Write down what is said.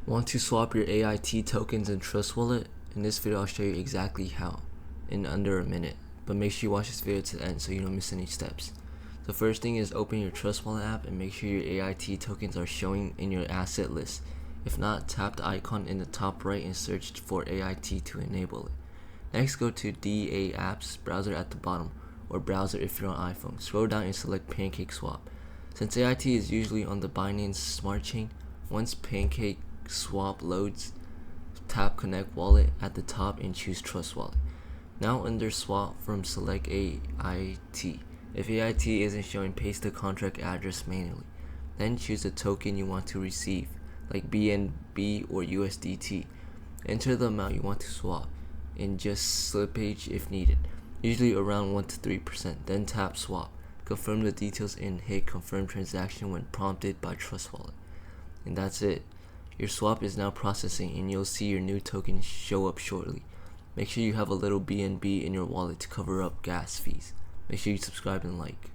Want to swap your AIT tokens in Trust Wallet? In this video I'll show you exactly how in under a minute, but make sure you watch this video to the end so you don't miss any steps. The first thing is open your Trust Wallet app and make sure your AIT tokens are showing in your asset list. If not, tap the icon in the top right and search for AIT to enable it. Next, go to DApps browser at the bottom, or browser if you're on iPhone. Scroll down and select PancakeSwap. Since AIT is usually on the Binance Smart Chain, once PancakeSwap loads, tap Connect Wallet at the top and choose Trust Wallet. Now under Swap from select AIT. If AIT isn't showing, paste the contract address manually. Then choose the token you want to receive, like BNB or USDT. Enter the amount you want to swap, and just slippage if needed, usually around 1 to 3%. Then tap Swap. Confirm the details and hit Confirm Transaction when prompted by Trust Wallet. And that's it. Your swap is now processing and you'll see your new token show up shortly. Make sure you have a little BNB in your wallet to cover up gas fees. Make sure you subscribe and like.